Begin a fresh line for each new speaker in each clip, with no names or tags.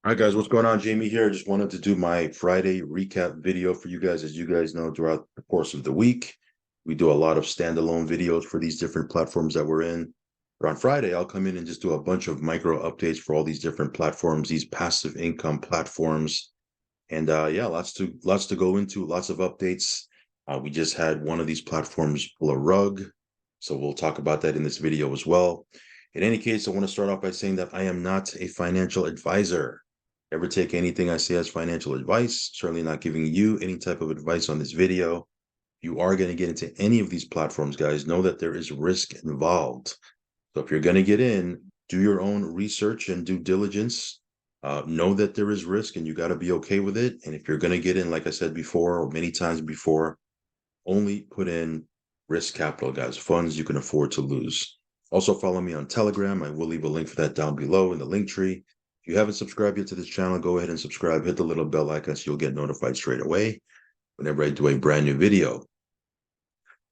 All right, guys, what's going on? Jamie here. Just wanted to do my Friday recap video for you guys. As you guys know, throughout the course of the week, we do a lot of standalone videos for these different platforms that we're in. But on Friday, I'll come in and just do a bunch of micro updates for all these different platforms, these passive income platforms. And yeah, lots to go into, lots of updates. We just had one of these platforms pull a rug. So we'll talk about that in this video as well. In any case, I want to start off by saying that I am not a financial advisor. Ever take anything I say as financial advice? Certainly not giving you any type of advice on this video. You are going to get into any of these platforms, guys. Know that there is risk involved. So if you're going to get in, do your own research and due diligence. Know that there is risk and you got to be okay with it. And if you're going to get in, like I said before, or many times before, only put in risk capital, guys, funds you can afford to lose. Also, follow me on Telegram. I will leave a link for that down below in the link tree. If you haven't subscribed yet to this channel, go ahead and subscribe. Hit the little bell icon so you'll get notified straight away whenever I do a brand new video.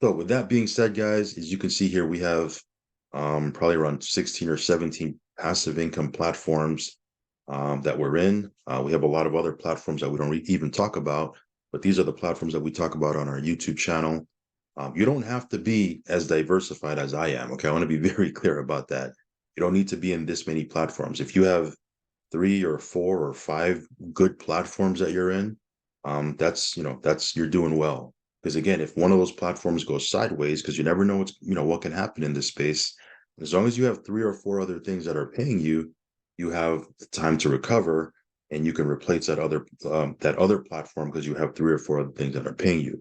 So with that being said, guys, as you can see here, we have probably around 16 or 17 passive income platforms that we're in. We have a lot of other platforms that we don't even talk about, but these are the platforms that we talk about on our YouTube channel. You don't have to be as diversified as I am. Okay, I want to be very clear about that. You don't need to be in this many platforms. If you have 3 or 4 or 5 good platforms that you're in, that's you're doing well. Because again, if one of those platforms goes sideways, because you never know what can happen in this space. As long as you have 3 or 4 other things that are paying you, you have the time to recover, and you can replace that other platform because you have 3 or 4 other things that are paying you.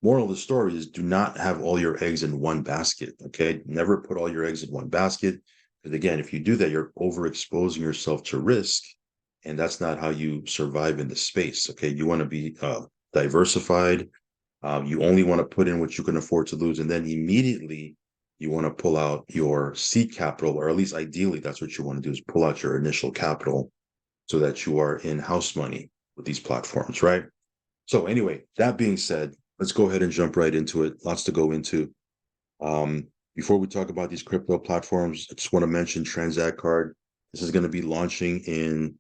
Moral of the story is do not have all your eggs in one basket. Okay, never put all your eggs in one basket. Because again, if you do that, you're overexposing yourself to risk, and that's not how you survive in the space. Okay, you want to be diversified. You only want to put in what you can afford to lose, and then immediately you want to pull out your seed capital, or at least ideally, that's what you want to do is pull out your initial capital so that you are in house money with these platforms, right? So anyway, that being said, let's go ahead and jump right into it. Lots to go into. Before we talk about these crypto platforms, I just want to mention Transact Card. This is going to be launching in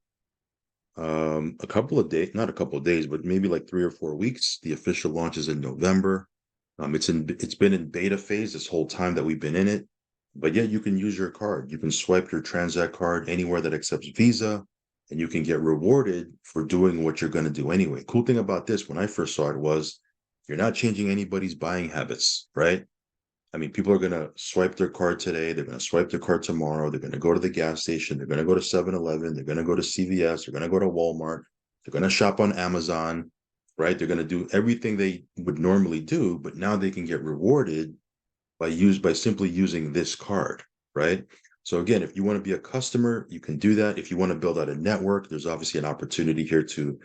a couple of days, not a couple of days, but maybe like 3 or 4 weeks. The official launch is in November. It's been in beta phase this whole time that we've been in it, but yet you can use your card. You can swipe your Transact Card anywhere that accepts Visa, and you can get rewarded for doing what you're going to do anyway. Cool thing about this, when I first saw it, was you're not changing anybody's buying habits, right? I mean, people are going to swipe their card today. They're going to swipe their card tomorrow. They're going to go to the gas station. They're going to go to 7-Eleven. They're going to go to CVS. They're going to go to Walmart. They're going to shop on Amazon, right? They're going to do everything they would normally do, but now they can get rewarded by simply using this card, right? So again, if you want to be a customer, you can do that. If you want to build out a network, there's obviously an opportunity here to,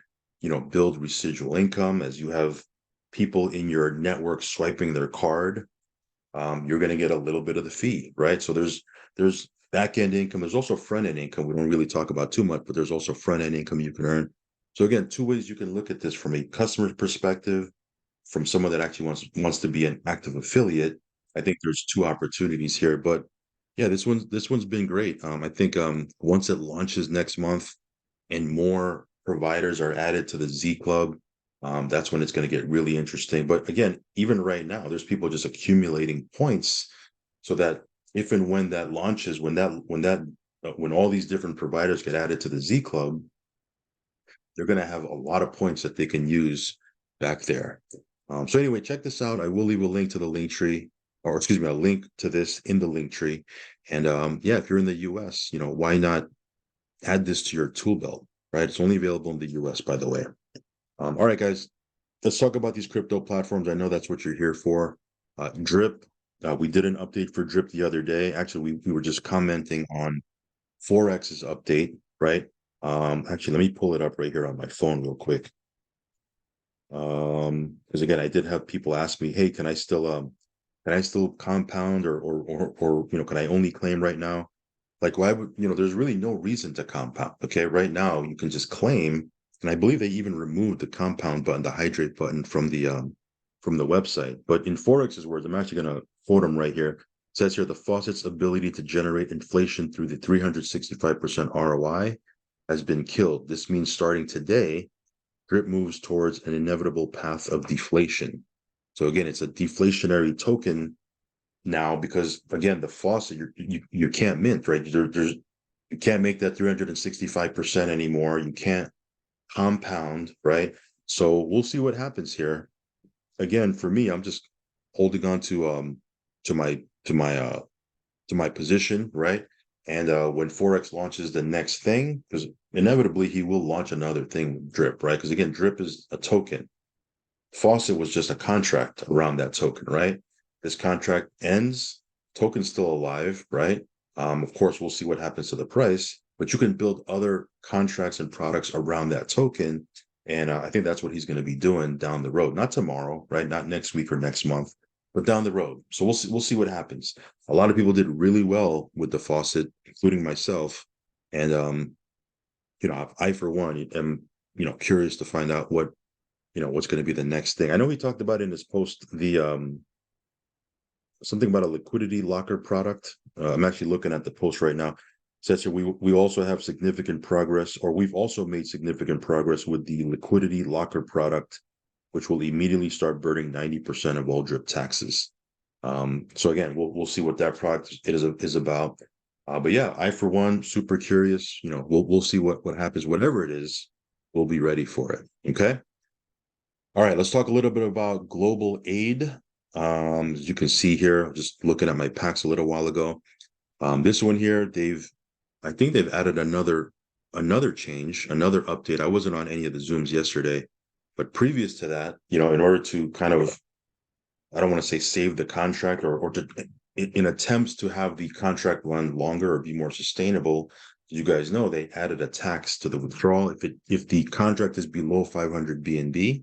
build residual income as you have people in your network swiping their card. You're going to get a little bit of the fee, right? So there's back end income. There's also front end income. We don't really talk about too much, but there's also front end income you can earn. So again, 2 ways you can look at this: from a customer perspective, from someone that actually wants to be an active affiliate. I think there's 2 opportunities here, but yeah, this one's been great. I think once it launches next month and more providers are added to the Z Club, that's when it's going to get really interesting. But again, even right now, there's people just accumulating points so that if and when that launches, when all these different providers get added to the Z Club, they're going to have a lot of points that they can use back there. So anyway, check this out. I will leave a link to the link tree, or excuse me, a link to this in the link tree. And yeah, if you're in the US, why not add this to your tool belt, right? It's only available in the US, by the way. All right, guys, let's talk about these crypto platforms. I know that's what you're here for. Drip, we did an update for Drip the other day. Actually, we were just commenting on Forex's update, right? Actually, let me pull it up right here on my phone real quick. Because again, I did have people ask me, hey, can I still compound, or can I only claim right now? Like, why would, there's really no reason to compound. Okay, right now you can just claim, and I believe they even removed the compound button, the hydrate button from the website. But in Forex's words, I'm actually going to quote them right here. It says here, the faucet's ability to generate inflation through the 365% ROI has been killed. This means starting today, drip moves towards an inevitable path of deflation. So again, it's a deflationary token now because again, the faucet you can't mint, right? There's you can't make that 365% anymore. You can't compound, right? So we'll see what happens here. Again, for me, I'm just holding on to my to my uh to my position, right? And when Forex launches the next thing, because inevitably he will launch another thing with Drip, right? Because again, Drip is a token. Faucet was just a contract around that token, right? This contract ends, token's still alive, right? Of course, we'll see what happens to the price, but you can build other contracts and products around that token. And I think that's what he's going to be doing down the road, not tomorrow, right? Not next week or next month, but down the road. So we'll see. We'll see what happens. A lot of people did really well with the faucet, including myself. And I for one am curious to find out what's going to be the next thing. I know we talked about in this post the something about a liquidity locker product. I'm actually looking at the post right now. It says here we also have significant progress, or we've also made significant progress with the liquidity locker product, which will immediately start burning 90% of all drip taxes. So again, we'll see what that product is about. But yeah, I for one, super curious. We'll see what happens. Whatever it is, we'll be ready for it. Okay. All right, let's talk a little bit about global aid. As you can see here, just looking at my packs a little while ago. This one here, I think they've added another change, another update. I wasn't on any of the Zooms yesterday, but previous to that, in order to kind of, I don't want to say save the contract or to in attempts to have the contract run longer or be more sustainable, you guys know they added a tax to the withdrawal. If the contract is below 500 BNB,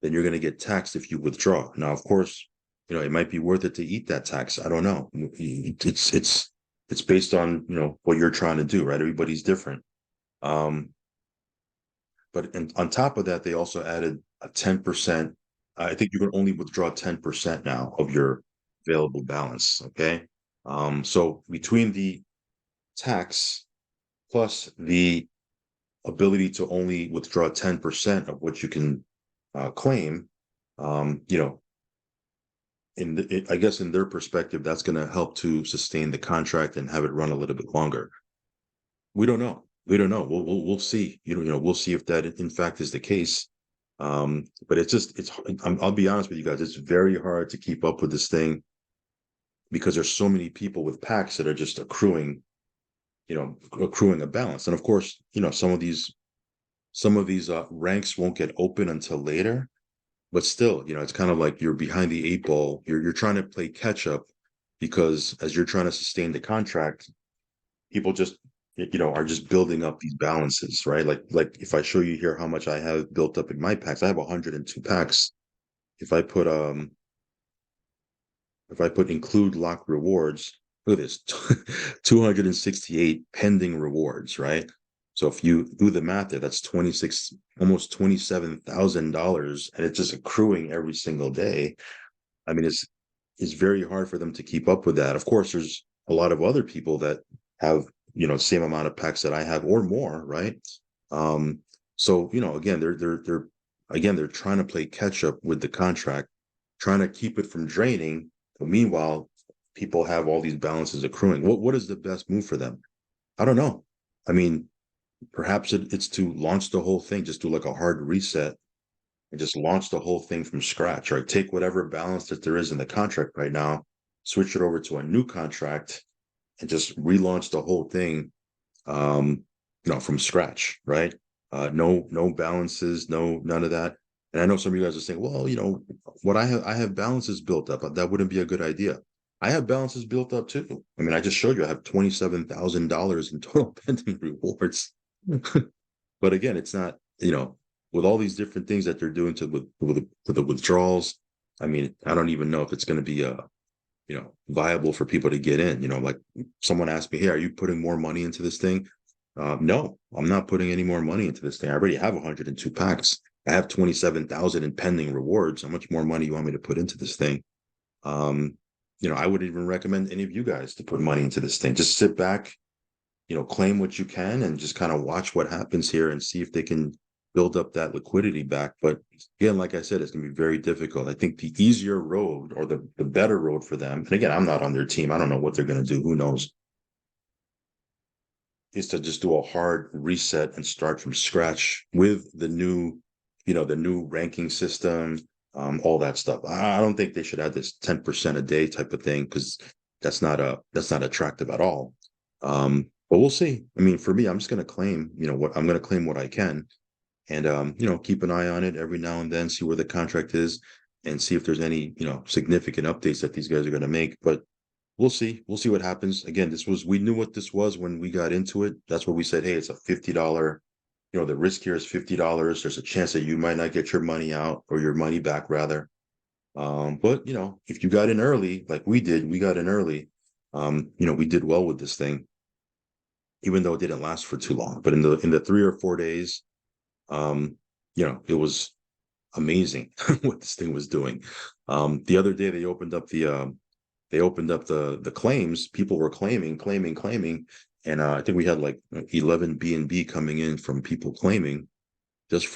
then you're going to get taxed if you withdraw. Now, of course, it might be worth it to eat that tax. I don't know. It's based on what you're trying to do, right? Everybody's different. But on top of that, they also added a 10%. I think you can only withdraw 10% now of your available balance. Okay. So between the tax plus the ability to only withdraw 10% of what you can claim, I guess in their perspective, that's going to help to sustain the contract and have it run a little bit longer. We don't know. We don't know. We'll see. We'll see if that in fact is the case. But I'll be honest with you guys. It's very hard to keep up with this thing because there's so many people with packs that are just accruing a balance. And of course, some of these ranks won't get open until later. But still, it's kind of like you're behind the eight ball. You're trying to play catch up because as you're trying to sustain the contract, people just are just building up these balances, right? Like if I show you here how much I have built up in my packs, I have 102 packs. If I put include lock rewards, look at this, 268 pending rewards, right? So if you do the math there, that's almost $27,000, and it's just accruing every single day. I mean, it's very hard for them to keep up with that. Of course, there's a lot of other people that have same amount of packs that I have or more, right? So again, they're trying to play catch up with the contract, trying to keep it from draining. But meanwhile, people have all these balances accruing. What is the best move for them? I don't know. I mean, perhaps it's to launch the whole thing, just do like a hard reset and just launch the whole thing from scratch, right? Take whatever balance that there is in the contract right now, switch it over to a new contract, and just relaunch the whole thing, from scratch, right? No balances, none of that. And I know some of you guys are saying, well, what I have balances built up. That wouldn't be a good idea. I have balances built up too. I mean, I just showed you I have $27,000 in total pending rewards. But again, it's not, with all these different things that they're doing to the withdrawals. I mean, I don't even know if it's going to be viable for people to get in. Like someone asked me, hey, are you putting more money into this thing? No, I'm not putting any more money into this thing. I already have 102 packs. I have 27,000 in pending rewards. How much more money you want me to put into this thing? I wouldn't even recommend any of you guys to put money into this thing. Just sit back, claim what you can and just kind of watch what happens here and see if they can build up that liquidity back. But again, like I said, it's going to be very difficult. I think the easier road or the better road for them, and again, I'm not on their team. I don't know what they're going to do. Who knows? Is to just do a hard reset and start from scratch with the new ranking system, all that stuff. I don't think they should have this 10% a day type of thing because that's not attractive at all. But we'll see. I mean, for me, I'm just going to claim, what I'm going to claim what I can, and keep an eye on it every now and then, see where the contract is, and see if there's any significant updates that these guys are going to make. But we'll see. We'll see what happens. Again, we knew what this was when we got into it. That's what we said. Hey, it's a $50. The risk here is $50. There's a chance that you might not get your money out or your money back rather. But if you got in early, like we did, we got in early. We did well with this thing, even though it didn't last for too long. But in the 3 or 4 days, it was amazing what this thing was doing. The other day they opened up the claims. People were claiming, and I think we had like 11 B&B coming in from people claiming just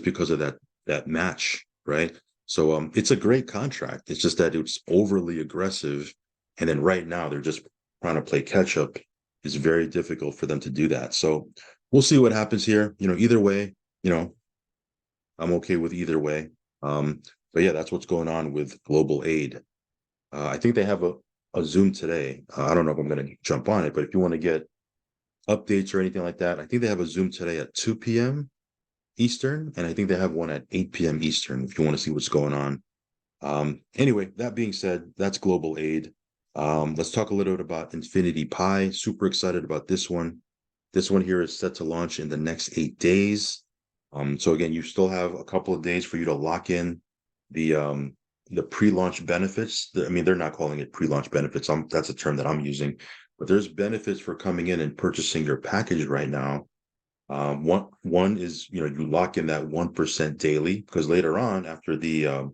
because of that match, right? So it's a great contract. It's just that it's overly aggressive, and then right now they're just trying to play catch up. It's very difficult for them to do that. So we'll see what happens here. Either way, I'm okay with either way. But yeah, that's what's going on with global aid. I think they have a Zoom today. I don't know if I'm going to jump on it, but if you want to get updates or anything like that, I think they have a Zoom today at 2 p.m. Eastern, and I think they have one at 8 p.m. Eastern if you want to see what's going on. Anyway, that being said, that's global aid. Let's talk a little bit about Infinity Pi. Super excited about this one. This one here is set to launch in the next 8 days. So again, you still have a couple of days for you to lock in the pre-launch benefits. I mean, they're not calling it pre-launch benefits. That's a term that I'm using, but there's benefits for coming in and purchasing your package right now. One is, you lock in that 1% daily, because later on, after the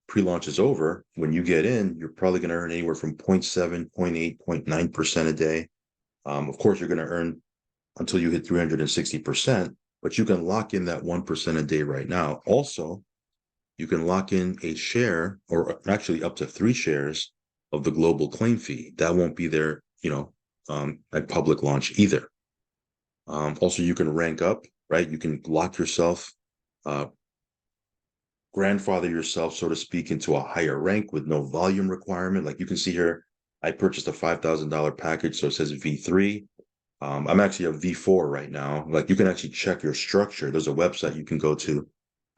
pre-launch is over, when you get in, you're probably going to earn anywhere from 0.7, 0.8, 0.9% a day. Of course, you're going to earn until you hit 360%, but you can lock in that 1% a day right now. Also, you can lock in a share, or actually up to 3 shares of the global claim fee. That won't be there, at public launch either. Also, you can rank up, right? You can lock yourself, grandfather yourself, so to speak, into a higher rank with no volume requirement. Like you can see here, I purchased a $5,000 package, so it says V3. I'm actually a V4 right now. Like you can actually check your structure. There's a website you can go to.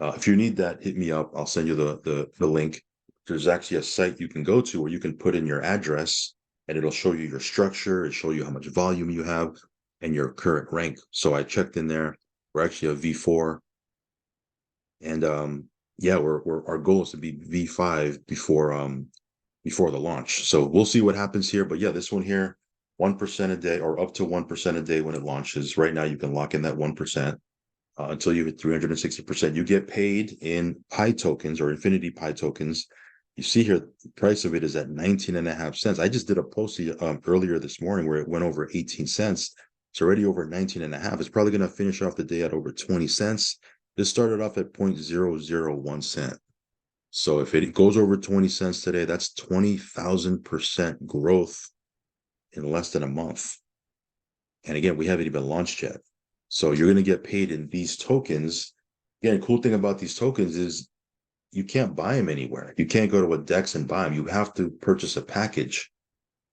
If you need that, hit me up. I'll send you the link. There's actually a site you can go to where you can put in your address and it'll show you your structure. It'll show you how much volume you have and your current rank. So I checked in there. We're actually a V4. And yeah, our goal is to be V5 before the launch. So we'll see what happens here. But yeah, this one here, 1% a day or up to 1% a day when it launches. Right now, you can lock in that 1%. Until you hit 360%. You get paid in Pi tokens or Infinity Pi tokens. You see here, the price of it is at 19.5 cents. I just did a post earlier this morning where it went over 18 cents. It's already over 19.5. It's probably going to finish off the day at over 20 cents. This started off at 0.001 cent. So if it goes over 20 cents today, that's 20,000% growth in less than a month. And again, we haven't even launched yet. So you're going to get paid in these tokens. Again, cool thing about these tokens is you can't buy them anywhere. You can't go to a DEX and buy them. You have to purchase a package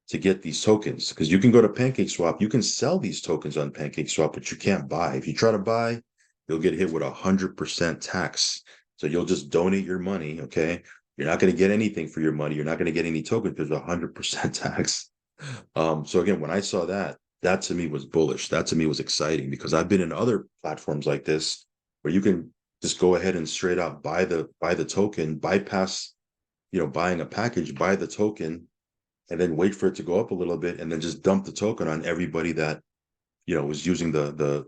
to get these tokens, because you can go to PancakeSwap. You can sell these tokens on PancakeSwap, but you can't buy. If you try to buy, you'll get hit with 100% tax. So you'll just donate your money, okay? You're not going to get anything for your money. You're not going to get any tokens because 100% tax. So again, when I saw that to me was bullish. That to me was exciting, because I've been in other platforms like this where you can just go ahead and straight up buy the token, bypass, buying a package, buy the token, and then wait for it to go up a little bit, and then just dump the token on everybody that, was using the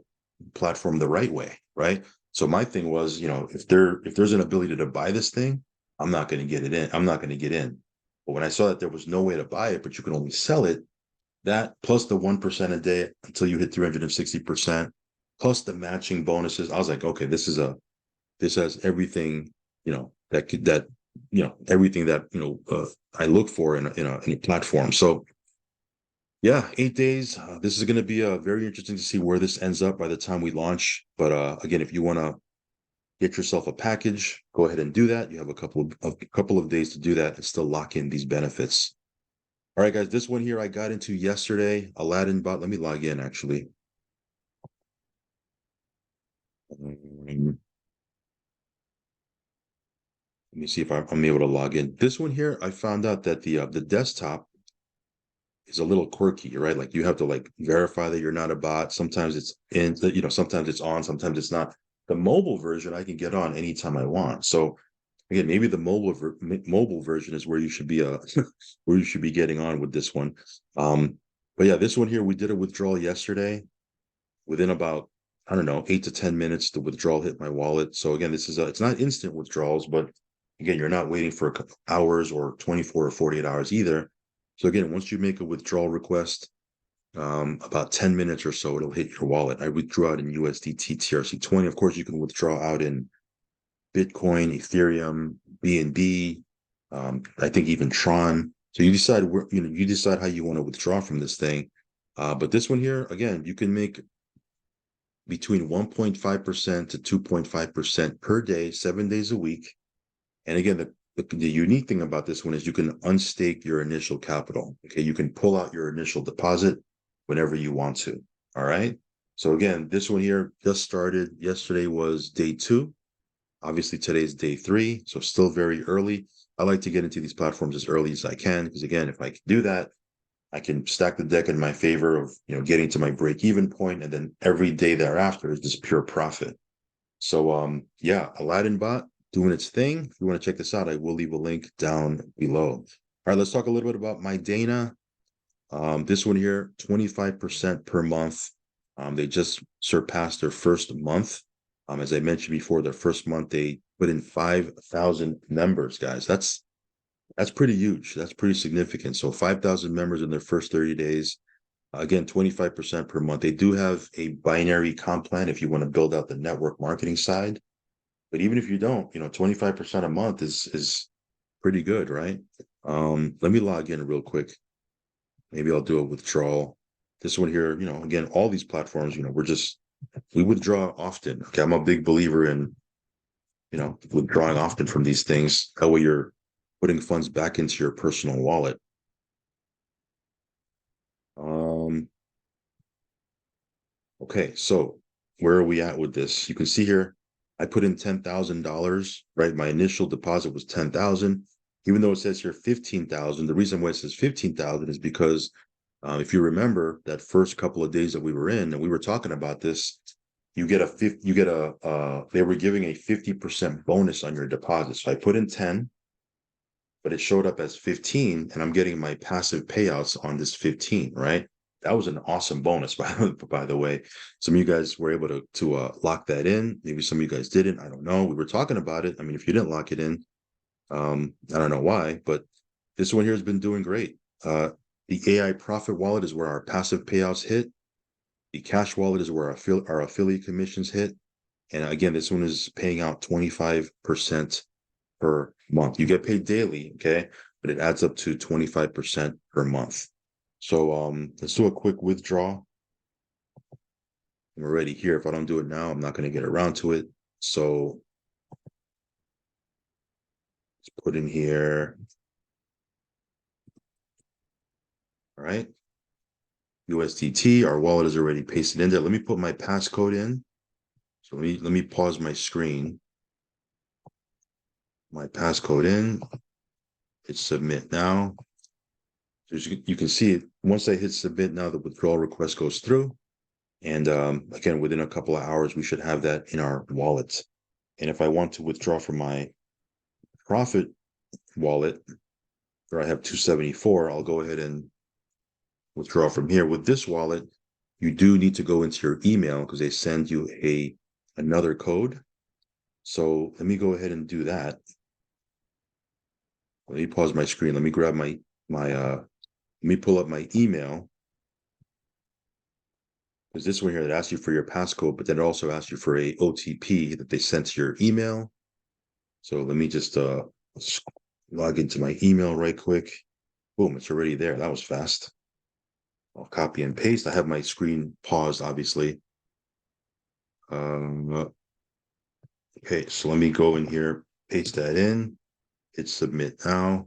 platform the right way, right? So my thing was, if there's an ability to buy this thing, I'm not going to get it in. I'm not going to get in. But when I saw that there was no way to buy it, but you can only sell it, That plus the 1% a day until you hit 360%, plus the matching bonuses. I was like, okay, this has everything, everything that I look for in a platform. So yeah, 8 days. This is going to be very interesting to see where this ends up by the time we launch. But again, if you want to get yourself a package, go ahead and do that. You have a couple of days to do that and still lock in these benefits. All right, guys, this one here I got into yesterday, Aladdin bot. Let me log in actually. Let me see if I'm able to log in. This one here, I found out that the desktop is a little quirky, right? Like you have to like verify that you're not a bot. Sometimes it's sometimes it's on, sometimes it's not. The mobile version I can get on anytime I want. So again, maybe the mobile version is where you should be where you should be getting on with this one. But yeah, this one here, we did a withdrawal yesterday. Within about, I don't know, 8 to 10 minutes, the withdrawal hit my wallet. So again, it's not instant withdrawals, but again, you're not waiting for a couple hours or 24 or 48 hours either. So again, once you make a withdrawal request, about 10 minutes or so, it'll hit your wallet. I withdrew out in USDT TRC20. Of course, you can withdraw out in Bitcoin, Ethereum, BNB, I think even Tron. So you decide how you want to withdraw from this thing. But this one here, again, you can make between 1.5% to 2.5% per day, 7 days a week. And again, the unique thing about this one is you can unstake your initial capital. Okay, you can pull out your initial deposit whenever you want to. All right. So again, this one here just started. Yesterday was day 2. Obviously, today's day 3. So still very early. I like to get into these platforms as early as I can because again, if I can do that, I can stack the deck in my favor of getting to my break-even point, and then every day thereafter is just pure profit. So yeah, Aladdin bot doing its thing. If you want to check this out, I will leave a link down below. All right, let's talk a little bit about my Dana. This one here, 25% per month. They just surpassed their first month. As I mentioned before, their first month they put in 5,000 members, guys. That's pretty huge. That's pretty significant. So 5,000 members in their first 30 days. Again, 25% per month. They do have a binary comp plan if you want to build out the network marketing side. But even if you don't, 25% a month is pretty good, right? Let me log in real quick. Maybe I'll do a withdrawal. This one here, again, all these platforms, we withdraw often. Okay, I'm a big believer in, withdrawing often from these things. That way you're putting funds back into your personal wallet. Okay, so where are we at with this? You can see here, I put in $10,000, right? My initial deposit was 10,000, even though it says here 15,000. The reason why it says 15,000 is because if you remember that first couple of days that we were in, and we were talking about this, they were giving a 50% bonus on your deposit. So I put in 10, but it showed up as 15, and I'm getting my passive payouts on this 15, right? That was an awesome bonus, by the way. Some of you guys were able to lock that in. Maybe some of you guys didn't. I don't know. We were talking about it. I mean, if you didn't lock it in, I don't know why, but this one here has been doing great. The AI Profit Wallet is where our passive payouts hit. The Cash Wallet is where our affiliate commissions hit. And again, this one is paying out 25% per month. You get paid daily, okay? But it adds up to 25% per month. So let's do a quick withdrawal. I'm already here. If I don't do it now, I'm not going to get around to it. So let's put in here. All right. USDT, our wallet is already pasted in there. Let me put my passcode in. So let me pause my screen. My passcode in. Hit submit now. So you can see it. Once I hit submit now, the withdrawal request goes through. And again, within a couple of hours, we should have that in our wallet. And if I want to withdraw from my profit wallet, where I have 274, I'll go ahead and withdraw from here. With this wallet, you do need to go into your email because they send you another code. So let me go ahead and do that. Let me pause my screen. Let me grab let me pull up my email. There's this one here that asks you for your passcode, but then it also asks you for a OTP that they sent to your email. So let me just log into my email right quick. Boom, it's already there. That was fast. I'll copy and paste. I have my screen paused, obviously. Okay, so let me go in here, paste that in, hit submit now.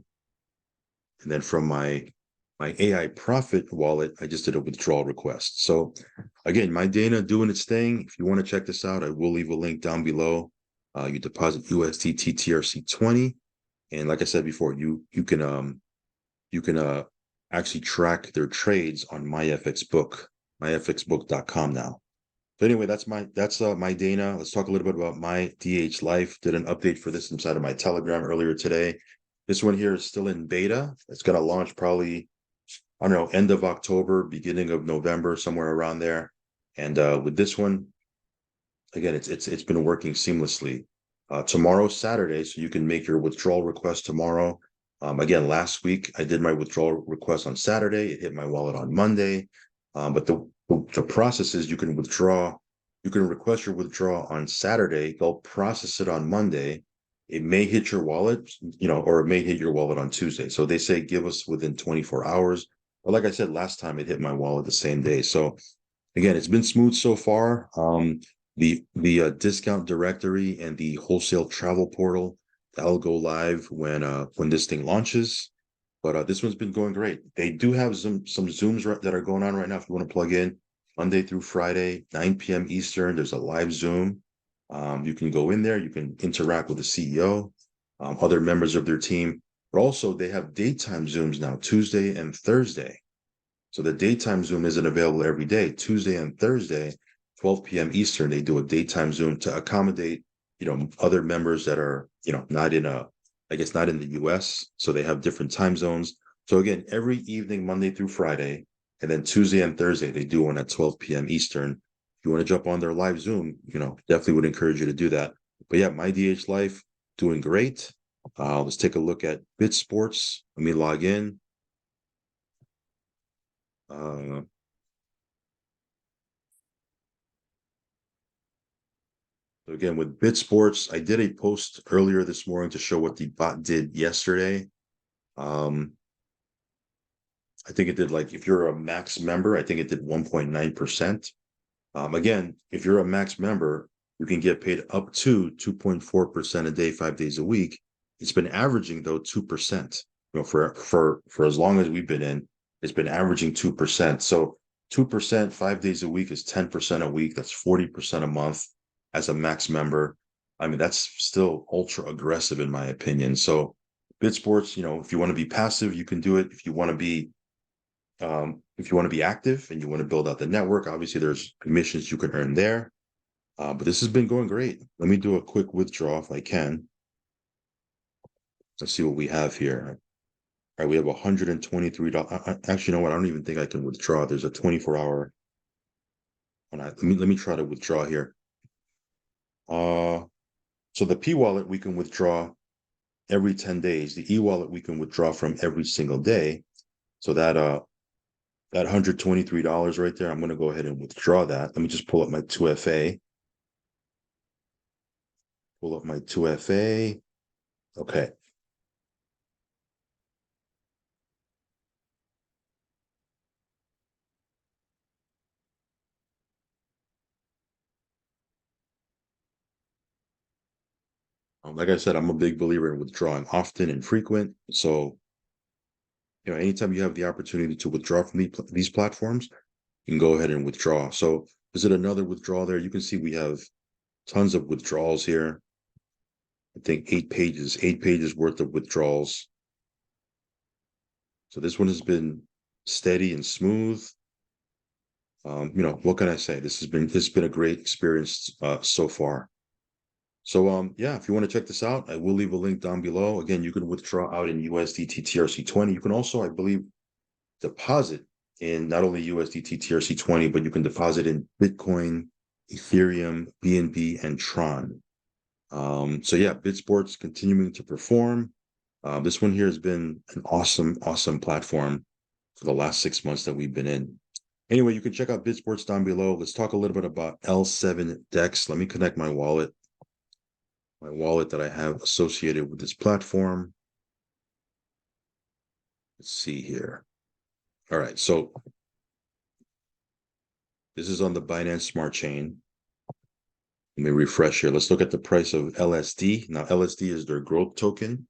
And then from my AI Profit wallet, I just did a withdrawal request. So again, my Dana doing its thing. If you want to check this out, I will leave a link down below. You deposit USDT TRC20. And like I said before, you can actually track their trades on myfxbook.com now. So anyway, that's my Dana. Let's talk a little bit about my DH Life. Did an update for this inside of my Telegram earlier today. This one here is still in beta. It's going to launch probably, I don't know, end of October, beginning of November, somewhere around there. And with this one, again, it's been working seamlessly. Tomorrow's Saturday, so you can make your withdrawal request tomorrow. Again, last week I did my withdrawal request on Saturday. It hit my wallet on Monday. But the process is you can request your withdrawal on Saturday. They'll process it on Monday. It may hit your wallet, or it may hit your wallet on Tuesday. So they say give us within 24 hours. But like I said, last time it hit my wallet the same day. So again, it's been smooth so far. The discount directory and the wholesale travel portal, that'll go live when this thing launches. But this one's been going great. They do have some Zooms that are going on right now. If you want to plug in Monday through Friday, 9 p.m. Eastern, there's a live Zoom. You can go in there. You can interact with the CEO, other members of their team. But also, they have daytime Zooms now, Tuesday and Thursday. So the daytime Zoom isn't available every day. Tuesday and Thursday, 12 p.m. Eastern, they do a daytime Zoom to accommodate, other members that are, not in not in the US. So they have different time zones. So again, every evening, Monday through Friday, and then Tuesday and Thursday, they do one at 12 p.m. Eastern. If you want to jump on their live Zoom, definitely would encourage you to do that. But yeah, my DH Life doing great. Let's take a look at Bit Sports. Let me log in. Uh, So again, with Bit Sports, I did a post earlier this morning to show what the bot did yesterday. Um, I think it did, like, if you're a max member, I think it did 1.9%. Again, if you're a max member, you can get paid up to 2.4% a day, 5 days a week. It's been averaging though 2%. For as long as we've been in, it's been averaging 2%. So 2%, 5 days a week is 10% a week. That's 40% a month as a max member. I mean, that's still ultra aggressive in my opinion. So BitSports, if you want to be passive, you can do it. If you want to be active and you want to build out the network, obviously there's commissions you can earn there. But this has been going great. Let me do a quick withdrawal if I can. Let's see what we have here. All right, we have $123. Actually, you know what? I don't even think I can withdraw. There's a 24-hour. Let me try to withdraw here. So the P wallet we can withdraw every 10 days. The E wallet we can withdraw from every single day. So that $123 right there, I'm going to go ahead and withdraw that. Let me just pull up my 2FA. Pull up my 2FA. Okay. Like I said, I'm a big believer in withdrawing often and frequent. So, anytime you have the opportunity to withdraw from these platforms, you can go ahead and withdraw. So, is it another withdrawal there? You can see we have tons of withdrawals here. I think 8 pages worth of withdrawals. So this one has been steady and smooth. What can I say? This has been a great experience so far. So yeah, if you want to check this out, I will leave a link down below. Again, you can withdraw out in USDT TRC20. You can also, I believe, deposit in not only USDT TRC20, but you can deposit in Bitcoin, Ethereum, BNB, and Tron. So yeah, BitSports continuing to perform. This one here has been an awesome platform for the last 6 months that we've been in. Anyway, you can check out BitSports down below. Let's talk a little bit about L7 Dex. Let me connect my wallet that I have associated with this platform. Let's see here. All right, so this is on the Binance Smart Chain. Let me refresh here. Let's look at the price of LSD. Now, LSD is their growth token.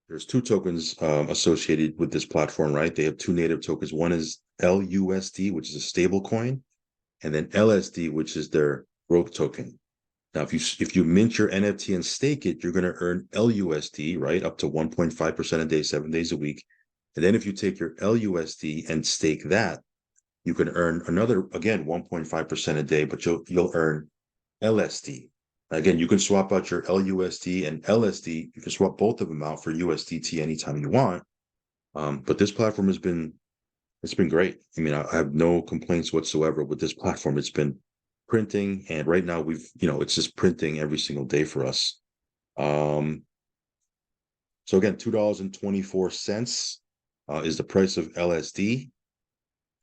There's two tokens associated with this platform, right? They have two native tokens. One is LUSD, which is a stable coin, and then LSD, which is their growth token. Now, if you mint your NFT and stake it, you're going to earn LUSD, right? Up to 1.5% a day, 7 days a week. And then if you take your LUSD and stake that, you can earn another, again, 1.5% a day, but you'll earn LSD. Again, you can swap out your LUSD and LSD. You can swap both of them out for USDT anytime you want. But this platform it's been great. I mean, I have no complaints whatsoever with this platform. It's been printing, and right now it's just printing every single day for us. So again, $2.24 is the price of LSD.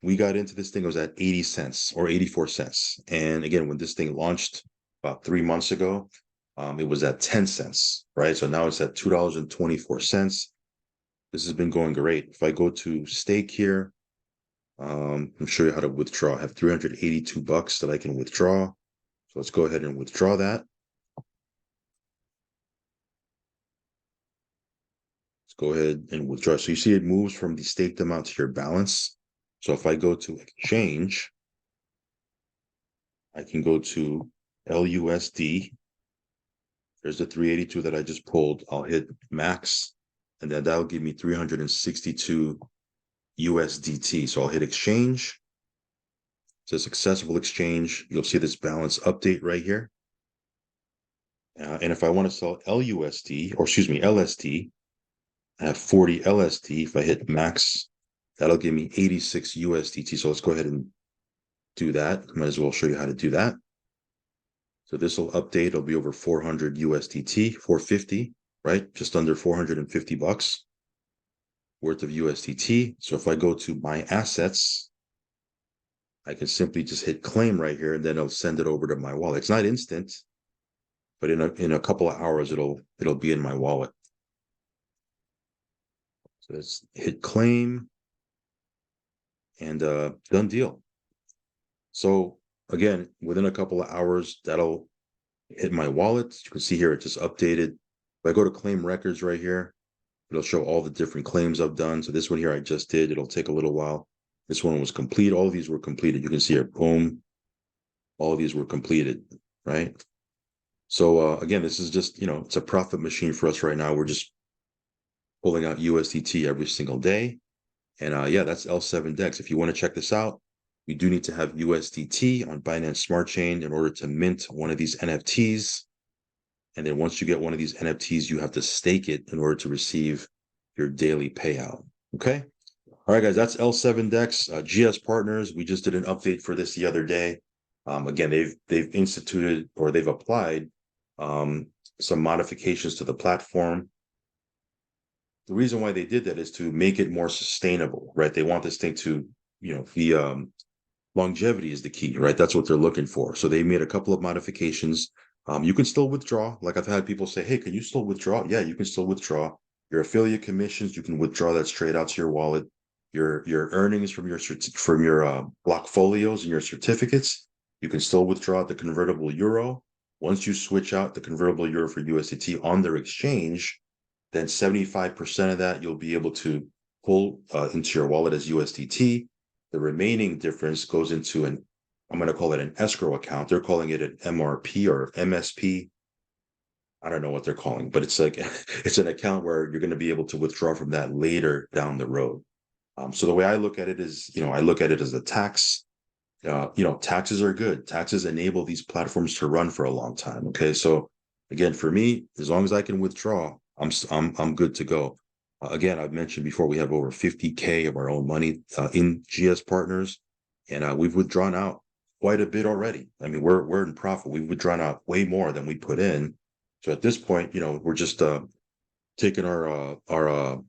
We got into this thing, it was at 80 cents or 84 cents. And again, when this thing launched about 3 months ago, it was at 10 cents, right? So now it's at $2.24. This has been going great. If I go to stake here, I'll show you how to withdraw. I have 382 bucks that I can withdraw. So let's go ahead and withdraw that. Let's go ahead and withdraw. So you see it moves from the staked amount to your balance. So if I go to exchange, I can go to LUSD. There's the 382 that I just pulled. I'll hit max, and then that'll give me 362 USDT. So I'll hit exchange. It says successful exchange. You'll see this balance update right here. And if I want to sell LUSD, or excuse me, LSD, I have 40 LSD. If I hit max, that'll give me 86 USDT. So let's go ahead and do that. Might as well show you how to do that. So this will update. It'll be over 400 USDT, 450, right? Just under 450 bucks worth of USDT. So if I go to my assets, I can simply just hit claim right here, and then it'll send it over to my wallet. It's not instant, but in a couple of hours, it'll be in my wallet. So let's hit claim, and done deal. So again, within a couple of hours, that'll hit my wallet. You can see here, it just updated. If I go to claim records right here, it'll show all the different claims I've done. So this one here I just did. It'll take a little while. This one was complete. All of these were completed. You can see here, boom. All of these were completed, right? So again, this is just, it's a profit machine for us right now. We're just pulling out USDT every single day. And yeah, that's L7 Dex. If you want to check this out, you do need to have USDT on Binance Smart Chain in order to mint one of these NFTs. And then once you get one of these NFTs, you have to stake it in order to receive your daily payout. Okay. All right, guys, that's L7 Dex. GS Partners, we just did an update for this the other day. Again, they've instituted, or they've applied some modifications to the platform. The reason why they did that is to make it more sustainable, right? They want this thing to, be longevity is the key, right? That's what they're looking for. So they made a couple of modifications. You can still withdraw. Like I've had people say, hey, can you still withdraw? Yeah, you can still withdraw. Your affiliate commissions, you can withdraw that straight out to your wallet. Your earnings from your block folios and your certificates, you can still withdraw the convertible euro. Once you switch out the convertible euro for USDT on their exchange, then 75% of that you'll be able to pull into your wallet as USDT. The remaining difference goes into I'm going to call it an escrow account. They're calling it an MRP or MSP. I don't know what they're calling, but it's like it's an account where you're going to be able to withdraw from that later down the road. So the way I look at it is, I look at it as a tax. Taxes are good. Taxes enable these platforms to run for a long time. Okay, so again, for me, as long as I can withdraw, I'm good to go. Again, I've mentioned before, we have over 50K of our own money in GS Partners, and we've withdrawn out quite a bit already. I mean, we're in profit. We've withdrawn out way more than we put in. So at this point, we're just taking our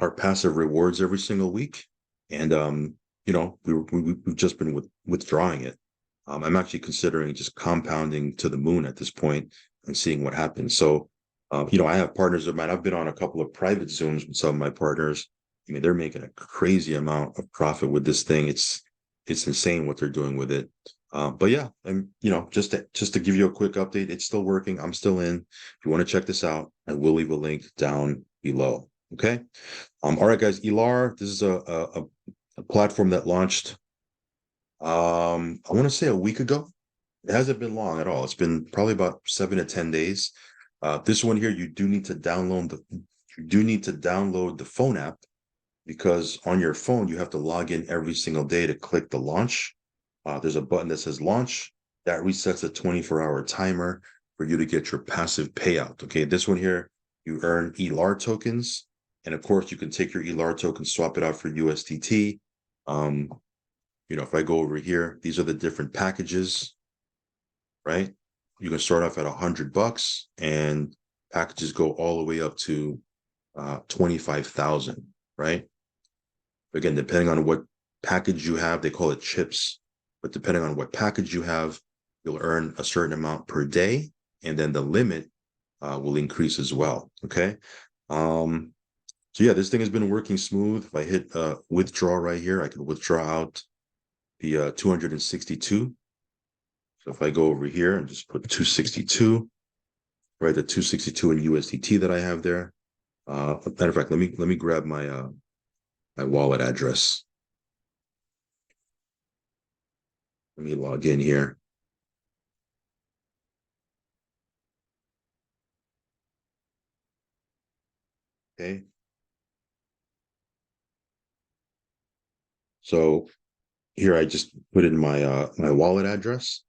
our passive rewards every single week. And we've just been withdrawing it. I'm actually considering just compounding to the moon at this point and seeing what happens. So, I have partners of mine. I've been on a couple of private Zooms with some of my partners. I mean, they're making a crazy amount of profit with this thing. It's insane what they're doing with it. But yeah, and just to give you a quick update, it's still working. I'm still in. If you want to check this out, I will leave a link down below. Okay. All right, guys. Elar, this is a platform that launched. I want to say a week ago. It hasn't been long at all. It's been probably about 7 to 10 days. This one here, you do need to download the phone app because on your phone you have to log in every single day to click the launch. There's a button that says launch that resets a 24-hour timer for you to get your passive payout. Okay, this one here, you earn ELAR tokens, and of course you can take your ELAR token, swap it out for USDT. If I go over here, these are the different packages, right? You can start off at $100 and packages go all the way up to 25,000, right? Again, depending on what package you have, they call it chips, but depending on what package you have, you'll earn a certain amount per day, and then the limit will increase as well. Okay. So yeah, this thing has been working smooth. If I hit withdraw right here, I can withdraw out the 262. So if I go over here and just put 262, right, the 262 in USDT that I have there. Matter of fact, let me grab my my wallet address. Let me log in here. Okay. So here I just put in my my wallet address.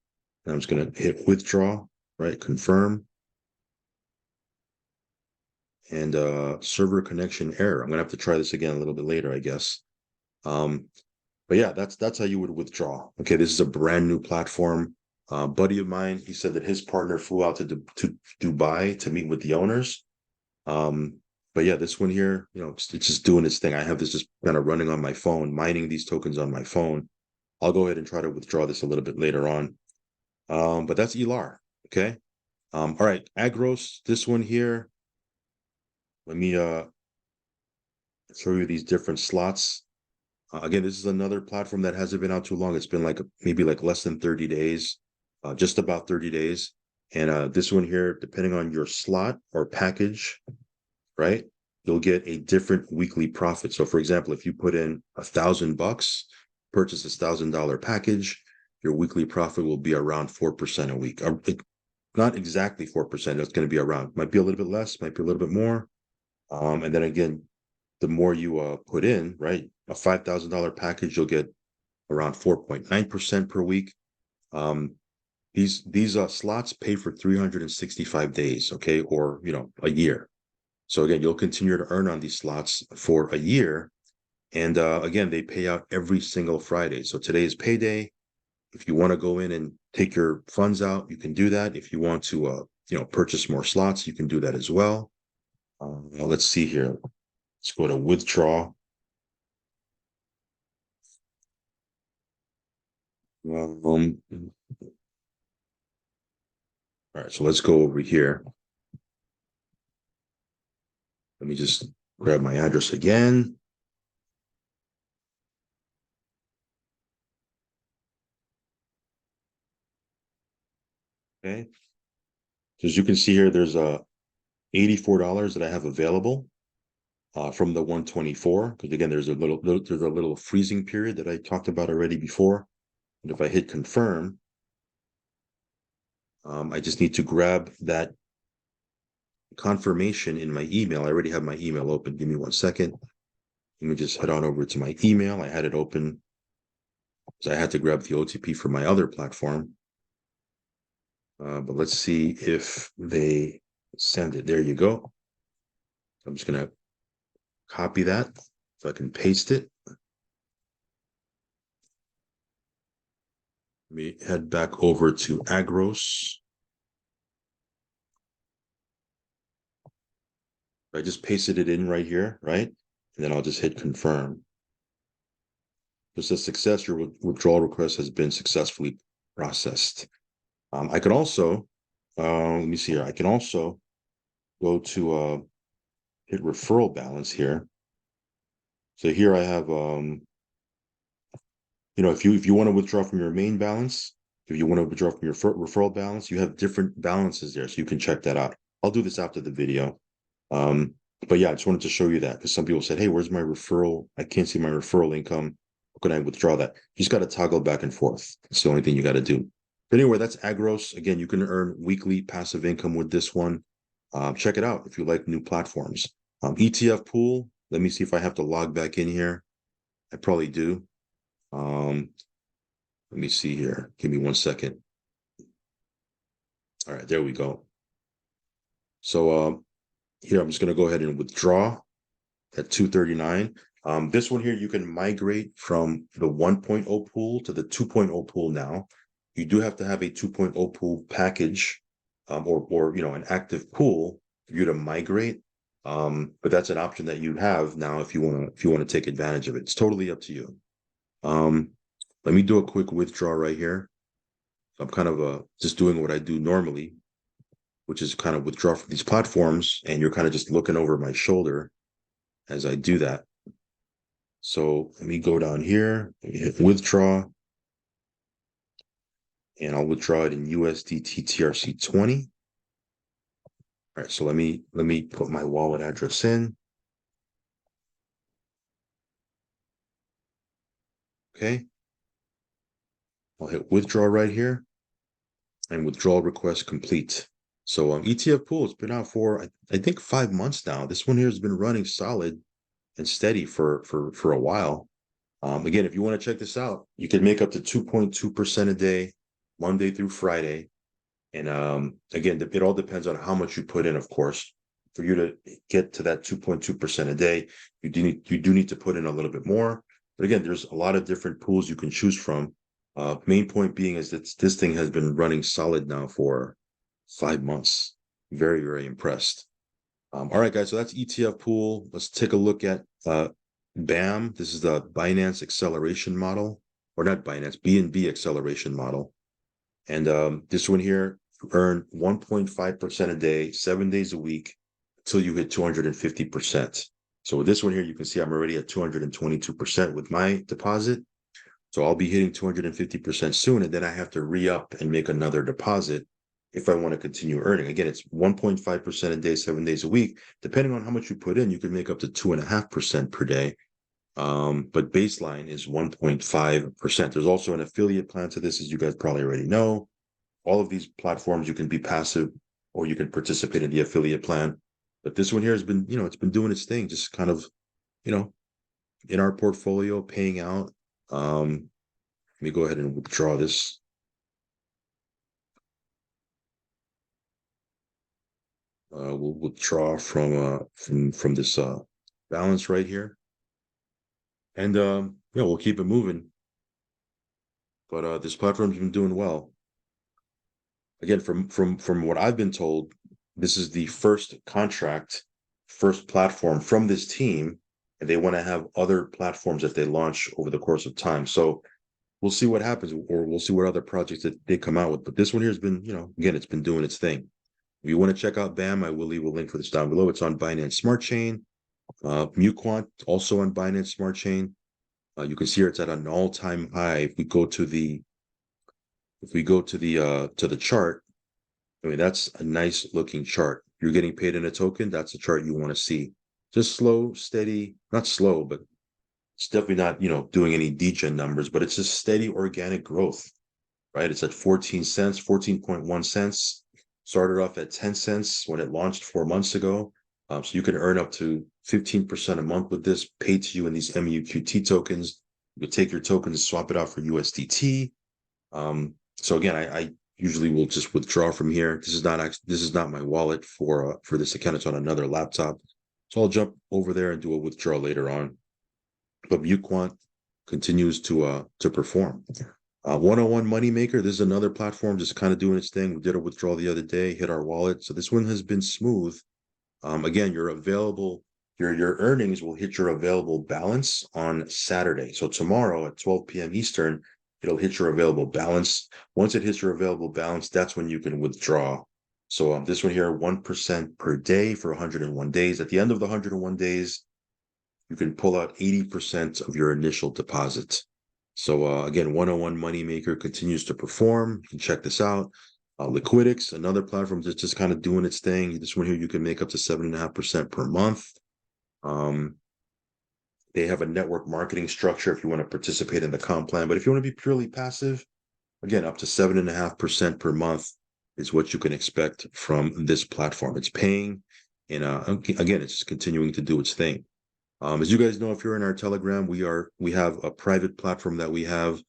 And I'm just gonna hit withdraw, right? Confirm. And server connection error. I'm gonna have to try this again a little bit later, I guess. But yeah, that's how you would withdraw. Okay, this is a brand new platform. Buddy of mine, he said that his partner flew out to Dubai to meet with the owners. But yeah, this one here, it's just doing its thing. I have this just kind of running on my phone, mining these tokens on my phone. I'll go ahead and try to withdraw this a little bit later on. But that's ELAR. Okay. All right, Agros, this one here. Let me show you these different slots. Again, this is another platform that hasn't been out too long. It's been like maybe like less than 30 days, just about 30 days. And this one here, depending on your slot or package, right, you'll get a different weekly profit. So for example, if you put in $1,000, purchase $1,000 package, your weekly profit will be around 4% a week. Not exactly 4%. It's going to be around, might be a little bit less, might be a little bit more. And then again, the more you put in, right, a $5,000 package, you'll get around 4.9% per week. These slots pay for 365 days, okay, or a year. So again, you'll continue to earn on these slots for a year. And again, they pay out every single Friday. So today is payday. If you want to go in and take your funds out, you can do that. If you want to, purchase more slots, you can do that as well. Now let's see here. Let's go to withdraw. All right, so let's go over here. Let me just grab my address again. Okay. So as you can see here, there's $84 that I have available from the 124. Because again, there's a little freezing period that I talked about already before. And if I hit confirm, I just need to grab that confirmation in my email. I already have my email open. Give me 1 second. Let me just head on over to my email. I had it open. So I had to grab the OTP for my other platform. But let's see if they send it. There you go. I'm just going to copy that so I can paste it. Let me head back over to Agros. I just pasted it in right here, right? and then I'll just hit confirm. It says success, your withdrawal request has been successfully processed. I can also, let me see here. I can also go to hit referral balance here. So here I have, if you want to withdraw from your main balance, if you want to withdraw from your referral balance, you have different balances there. So you can check that out. I'll do this after the video. Um, but yeah, I just wanted to show you that because some people said, hey, where's my referral? I can't see my referral income. How can I withdraw that? You just got to toggle back and forth. It's the only thing you got to do. But anyway, that's Agros. Again, you can earn weekly passive income with this one. Check it out if you like new platforms. ETF pool. Let me see if I have to log back in here. I probably do. Let me see here. Give me 1 second. All right, there we go. So here, I'm just going to go ahead and withdraw at 239. This one here, you can migrate from the 1.0 pool to the 2.0 pool now. You do have to have a 2.0 pool package or an active pool for you to migrate. But that's an option that you have now if you want to take advantage of it. It's totally up to you. Let me do a quick withdraw right here. I'm kind of just doing what I do normally, which is kind of withdraw from these platforms, and you're kind of just looking over my shoulder as I do that. So let me go down here, let me hit withdraw, and I'll withdraw it in USDT TRC20. All right, so let me put my wallet address in. Okay. I'll hit withdraw right here, and withdrawal request complete. So ETF pool, it's been out for I think 5 months now. This one here has been running solid and steady for a while. Again, if you want to check this out, you can make up to 2.2% a day, Monday through Friday. And again, it all depends on how much you put in, of course. For you to get to that 2.2% a day, you do need to put in a little bit more. But again, there's a lot of different pools you can choose from. Main point being is that this thing has been running solid now for 5 months. Very, very impressed. All right, guys, so that's ETF pool. Let's take a look at BAM. This is the Binance acceleration model, or not Binance, BNB acceleration model. And this one here, earn 1.5% a day, 7 days a week, until you hit 250%. So with this one here, you can see I'm already at 222% with my deposit. So I'll be hitting 250% soon, and then I have to re-up and make another deposit if I want to continue earning. Again, it's 1.5% a day, 7 days a week. Depending on how much you put in, you can make up to 2.5% per day. But baseline is 1.5%. There's also an affiliate plan to this, as you guys probably already know. All of these platforms, you can be passive or you can participate in the affiliate plan. But this one here has been, it's been doing its thing, just kind of, in our portfolio, paying out. Let me go ahead and withdraw this. We'll withdraw from this balance right here, and we'll keep it moving. But this platform's been doing well. Again, from what I've been told, this is the first platform from this team, and they want to have other platforms that they launch over the course of time. So we'll see what happens, or we'll see what other projects that they come out with. But this one here has been, again, it's been doing its thing. If you want to check out BAM, I will leave a link for this down below. It's on Binance Smart Chain. MuQuant, also on Binance Smart Chain. You can see here it's at an all-time high. If we go to the chart, I mean, that's a nice looking chart. You're getting paid in a token. That's a chart you want to see. Just slow, steady, not slow, but it's definitely not, doing any degen numbers, but it's just steady organic growth, right? It's at 14 cents, 14.1 cents. Started off at 10 cents when it launched 4 months ago. So you can earn up to 15% a month with this, paid to you in these MUQT tokens. You can take your tokens, swap it out for USDT. So again, I usually will just withdraw from here. This is not my wallet for this account. It's on another laptop. So I'll jump over there and do a withdrawal later on. But MuQuant continues to perform. 101 Moneymaker, this is another platform just kind of doing its thing. We did a withdrawal the other day, hit our wallet. So this one has been smooth. Again, you're available your earnings will hit your available balance on Saturday. So tomorrow at 12 p.m. Eastern, it'll hit your available balance. Once it hits your available balance, that's when you can withdraw. So this one here, 1% per day for 101 days. At the end of the 101 days, you can pull out 80% of your initial deposit. So again, 101 Moneymaker continues to perform. You can check this out. Liquidix, another platform that's just kind of doing its thing. This one here, you can make up to 7.5% per month. They have a network marketing structure if you want to participate in the comp plan. But if you want to be purely passive, again, up to 7.5% per month is what you can expect from this platform. It's paying, and again, it's just continuing to do its thing. As you guys know, if you're in our Telegram, we have a private platform that we have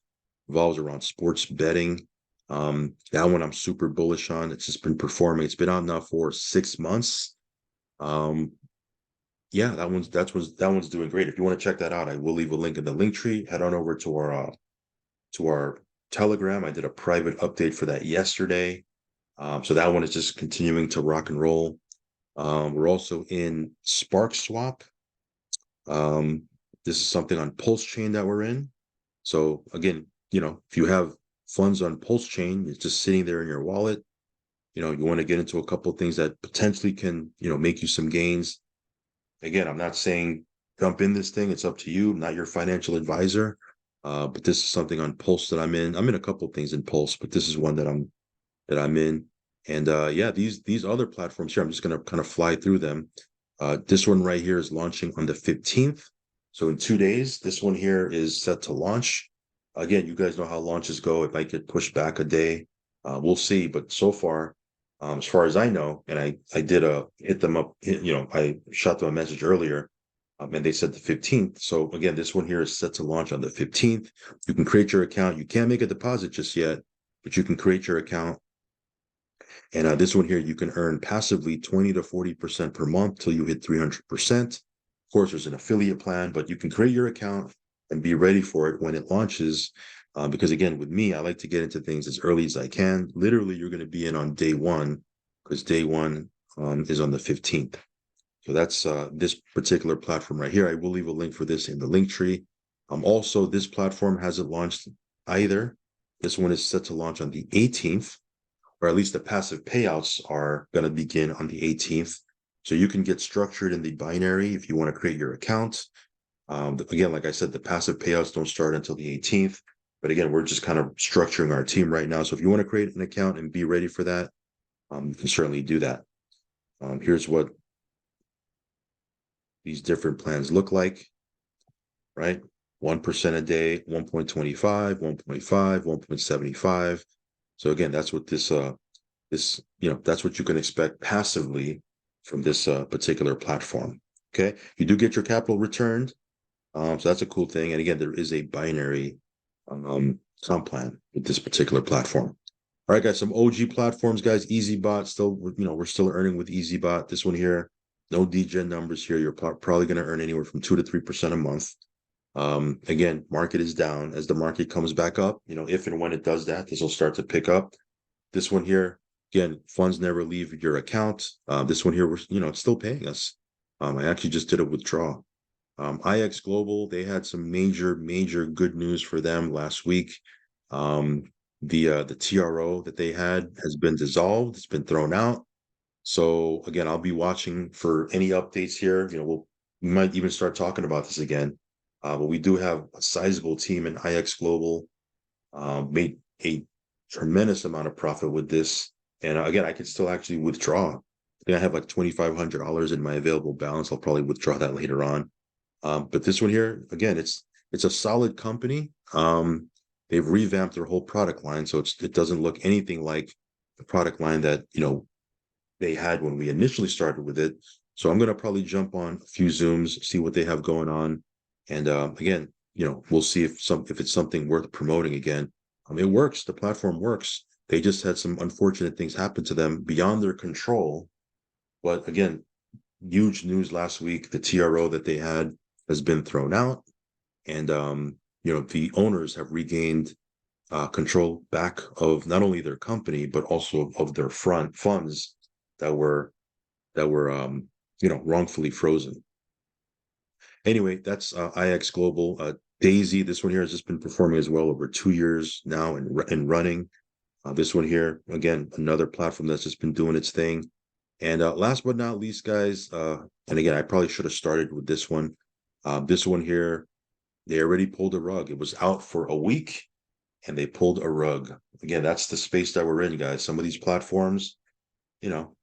revolves around sports betting. That one I'm super bullish on. It's just been performing. It's been on now for 6 months. Yeah, that one's doing great. If you want to check that out, I will leave a link in the link tree. Head on over to our Telegram. I did a private update for that yesterday. So that one is just continuing to rock and roll. We're also in Spark Swap. This is something on Pulse Chain that we're in. So again, if you have funds on Pulse Chain, it's just sitting there in your wallet. You want to get into a couple of things that potentially can, make you some gains. Again, I'm not saying jump in this thing. It's up to you. I'm not your financial advisor. But this is something on Pulse that I'm in. I'm in a couple of things in Pulse, but this is one that I'm in. And yeah, these other platforms here, I'm just gonna kind of fly through them. This one right here is launching on the 15th. So in 2 days, this one here is set to launch. Again, you guys know how launches go. It might get pushed back a day. We'll see. But so far, as far as I know, and I did hit them up, I shot them a message earlier, and they said the 15th. So again, this one here is set to launch on the 15th. You can create your account. You can't make a deposit just yet, but you can create your account. And this one here, you can earn passively 20 to 40% per month till you hit 300%. Of course, there's an affiliate plan, but you can create your account and be ready for it when it launches. Because again, with me, I like to get into things as early as I can. Literally, you're going to be in on day one because day one is on the 15th. So that's this particular platform right here. I will leave a link for this in the link tree. Also, this platform hasn't launched either. This one is set to launch on the 18th, or at least the passive payouts are going to begin on the 18th. So you can get structured in the binary if you want to create your account. Again, like I said, the passive payouts don't start until the 18th. But again, we're just kind of structuring our team right now. So if you want to create an account and be ready for that, you can certainly do that. Here's what these different plans look like, right? 1% a day, 1.25, 1.5, 1.75. So again, that's what that's what you can expect passively from this particular platform. Okay, you do get your capital returned, so that's a cool thing. And again, there is a binary comp plan with this particular platform. All right, guys, some OG platforms, guys. EasyBot, still, we're still earning with EasyBot. This one here, no degen numbers here. You're probably going to earn anywhere from 2 to 3% a month. Again, market is down. As the market comes back up, if and when it does that, this will start to pick up. This one here, again, funds never leave your account. This one here, it's still paying us. I actually just did a withdrawal. IX Global, they had some major good news for them last week. The TRO that they had has been dissolved. It's been thrown out. So again, I'll be watching for any updates here. We might even start talking about this again. But we do have a sizable team in IX Global, made a tremendous amount of profit with this. And again, I could still actually withdraw. I think I have like $2,500 in my available balance. I'll probably withdraw that later on. But this one here, again, it's a solid company. They've revamped their whole product line, so it doesn't look anything like the product line that they had when we initially started with it. So I'm going to probably jump on a few Zooms, see what they have going on. And again, we'll see if it's something worth promoting again. It works. The platform works. They just had some unfortunate things happen to them beyond their control. But again, huge news last week. The TRO that they had has been thrown out. And, the owners have regained control back of not only their company, but also of their funds that were wrongfully frozen. Anyway, that's IX Global. Daisy, this one here has just been performing as well over 2 years now and running. This one here, again, another platform that's just been doing its thing. And last but not least, guys, and again, I probably should have started with this one. This one here, they already pulled a rug. It was out for a week and they pulled a rug. Again, that's the space that we're in, guys. Some of these platforms, you know,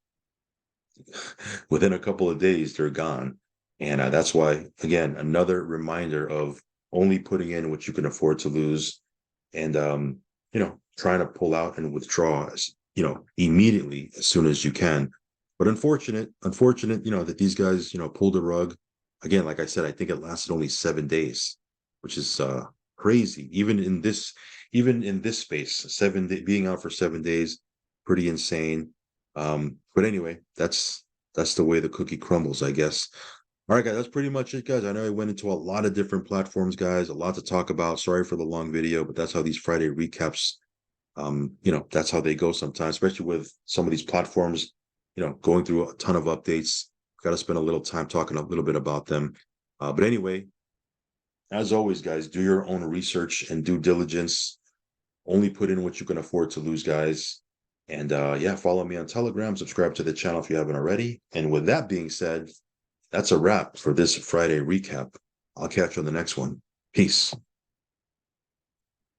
within a couple of days, they're gone. And that's why, again, another reminder of only putting in what you can afford to lose and, trying to pull out and withdraw, immediately as soon as you can. But unfortunate, that these guys, pulled a rug. Again, like I said, I think it lasted only 7 days, which is crazy. Even in this space, being out for 7 days, pretty insane. But anyway, that's the way the cookie crumbles, I guess. All right, guys, that's pretty much it, guys. I know I went into a lot of different platforms, guys, a lot to talk about. Sorry for the long video, but that's how these Friday recaps, that's how they go sometimes, especially with some of these platforms, going through a ton of updates. Got to spend a little time talking a little bit about them. But anyway, as always, guys, do your own research and due diligence. Only put in what you can afford to lose, guys. And yeah, follow me on Telegram, subscribe to the channel if you haven't already. And with that being said, that's a wrap for this Friday recap. I'll catch you on the next one. Peace.